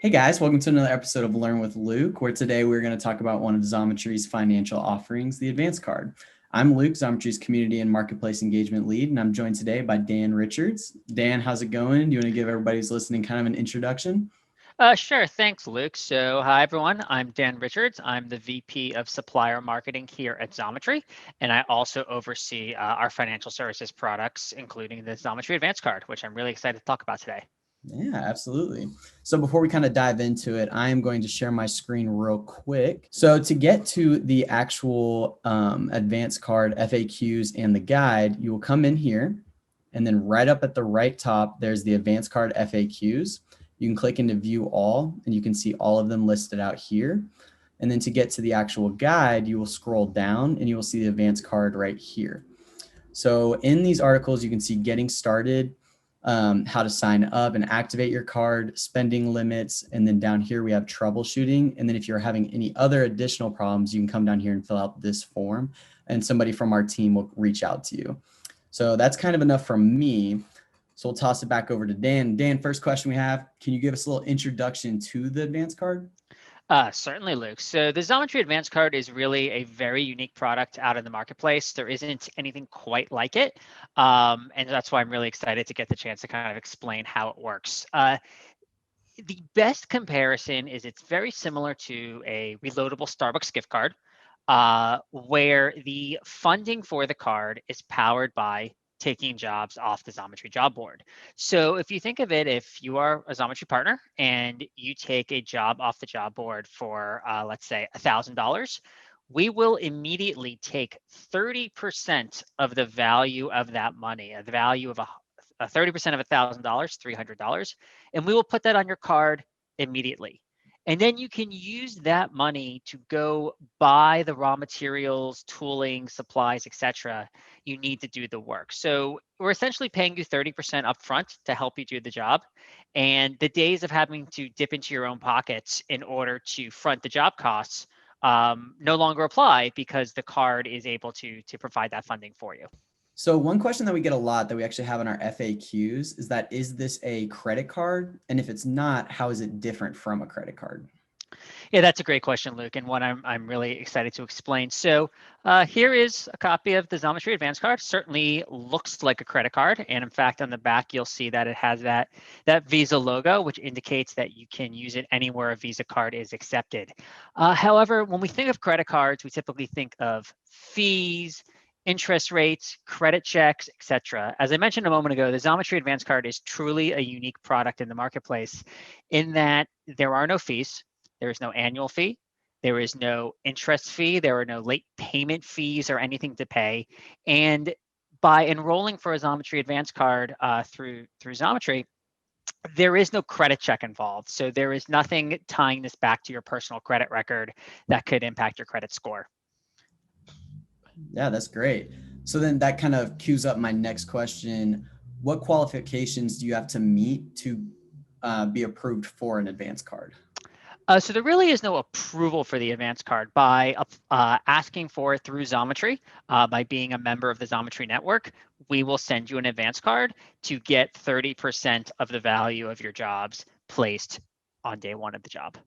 Hey guys, welcome to another episode of Learn with Luke, where today we're going to talk about one of Xometry's financial offerings, the Advance Card. I'm Luke, Xometry's Community and Marketplace Engagement Lead, and I'm joined today by Dan Richards. Dan, how's it going? Do you want to give everybody who's listening kind of an introduction? Sure. Thanks, Luke. So, hi, everyone. I'm Dan Richards. I'm the VP of Supplier Marketing here at Xometry, and I also oversee our financial services products, including the Xometry Advance Card, which I'm really excited to talk about today. Yeah, absolutely. So before we kind of dive into it, I am going to share my screen real quick. So to get to the actual Advance Card FAQs and the guide, you will come in here, and then right up at the right top, there's the Advance Card FAQs. You can click into view all, and you can see all of them listed out here. And then to get to the actual guide, you will scroll down and you will see the Advance Card right here. So in these articles, you can see getting started, how to sign up and activate your card, spending limits, and then down here we have troubleshooting. And then if you're having any other additional problems, you can come down here and fill out this form, and somebody from our team will reach out to you. So that's kind of enough from me. So we'll toss it back over to Dan. Dan, first question we have, can you give us a little introduction to the Advance Card? Certainly, Luke. So the Xometry Advance Card is really a very unique product out in the marketplace. There isn't anything quite like it. And that's why I'm really excited to get the chance to kind of explain how it works. The best comparison is it's very similar to a reloadable Starbucks gift card, where the funding for the card is powered by taking jobs off the Xometry job board. So if you think of it, if you are a Xometry partner and you take a job off the job board for, let's say, $1,000, we will immediately take 30% of the value of that money, the value of 30% of $1,000, $300, and we will put that on your card immediately. And then you can use that money to go buy the raw materials, tooling, supplies, etc. you need to do the work. So we're essentially paying you 30% upfront to help you do the job. And the days of having to dip into your own pockets in order to front the job costs no longer apply because the card is able to provide that funding for you. So one question that we get a lot that we actually have in our FAQs is that, is this a credit card? And if it's not, how is it different from a credit card? Yeah, that's a great question, Luke, and one I'm really excited to explain. So here is a copy of the Xometry Advance Card. Certainly looks like a credit card, and in fact, on the back, you'll see that it has that Visa logo, which indicates that you can use it anywhere a Visa card is accepted. However, when we think of credit cards, we typically think of fees, interest rates, credit checks, etc. As I mentioned a moment ago, the Xometry Advance Card is truly a unique product in the marketplace in that there are no fees. There is no annual fee. There is no interest fee. There are no late payment fees or anything to pay. And by enrolling for a Xometry Advance Card through Xometry, there is no credit check involved. So there is nothing tying this back to your personal credit record that could impact your credit score. Yeah, that's great. So then that kind of cues up my next question. What qualifications do you have to meet to be approved for an Advance Card? So there really is no approval for the Advance Card. By asking for it through Xometry, by being a member of the Xometry network, we will send you an Advance Card to get 30% of the value of your jobs placed on day one of the job.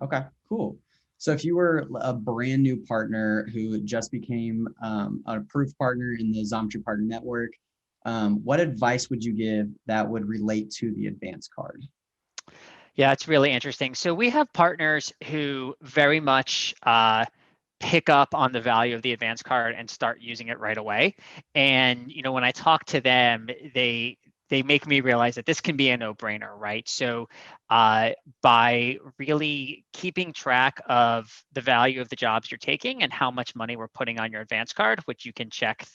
Okay, cool. So if you were a brand new partner who just became an approved partner in the Xometry Partner Network, what advice would you give that would relate to the Advance Card? Yeah, it's really interesting. So we have partners who very much pick up on the value of the Advance Card and start using it right away. And when I talk to them, they make me realize that this can be a no-brainer, right? So by really keeping track of the value of the jobs you're taking and how much money we're putting on your Advance Card, which you can check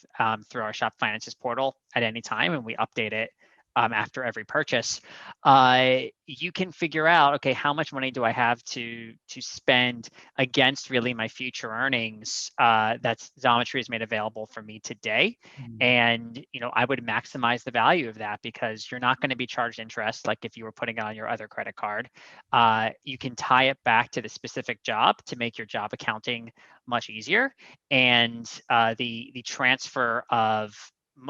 through our Shop Finances portal at any time, and we update it after every purchase, you can figure out, okay, how much money do I have to spend against really my future earnings that Xometry has made available for me today. And I would maximize the value of that because you're not going to be charged interest like if you were putting it on your other credit card. You can tie it back to the specific job to make your job accounting much easier. And the transfer of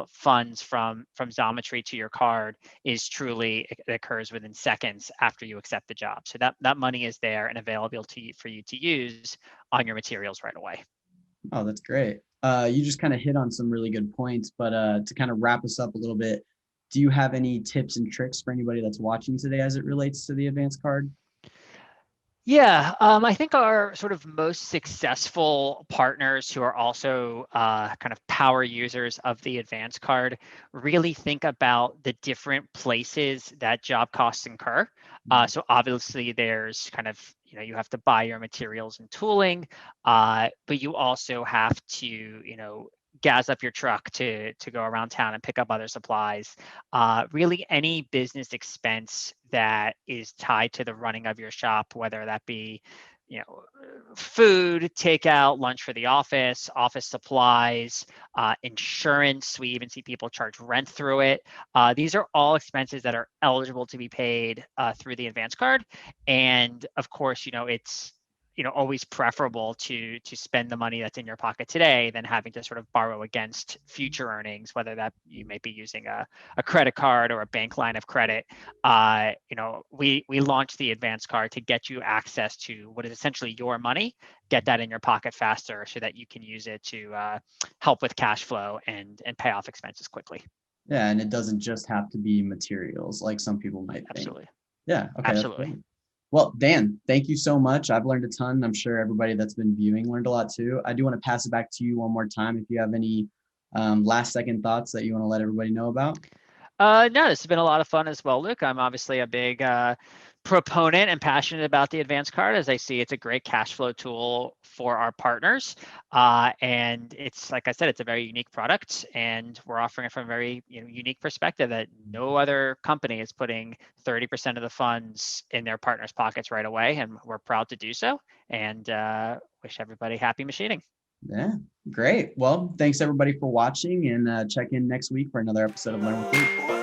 funds from Xometry to your card is truly, it occurs within seconds after you accept the job. So that money is there and available to you for you to use on your materials right away. Oh, that's great. You just kind of hit on some really good points, but to kind of wrap us up a little bit, do you have any tips and tricks for anybody that's watching today as it relates to the advance card? Yeah, I think our sort of most successful partners who are also kind of power users of the advance card really think about the different places that job costs incur. So obviously there's kind of, you have to buy your materials and tooling, but you also have to, gas up your truck to go around town and pick up other supplies. Really any business expense that is tied to the running of your shop, whether that be, food, takeout, lunch for the office supplies, insurance. We even see people charge rent through it. These are all expenses that are eligible to be paid through the advance card. And of course, it's always preferable to spend the money that's in your pocket today than having to sort of borrow against future earnings, whether that you may be using a credit card or a bank line of credit. We launched the advance card to get you access to what is essentially your money, get that in your pocket faster so that you can use it to help with cash flow and pay off expenses quickly. Yeah, and it doesn't just have to be materials like some people might think. Absolutely. Yeah, okay. Absolutely. Well, Dan, thank you so much. I've learned a ton. I'm sure everybody that's been viewing learned a lot too. I do want to pass it back to you one more time if you have any last second thoughts that you want to let everybody know about. No, this has been a lot of fun as well, Luke. I'm obviously a big proponent and passionate about the advance card, as I see it's a great cash flow tool for our partners. And it's, like I said, it's a very unique product, and we're offering it from a very unique perspective that no other company is putting 30% of the funds in their partners' pockets right away, and we're proud to do so. And wish everybody happy machining. Yeah, great. Well, thanks everybody for watching, and check in next week for another episode of Learn with Luke.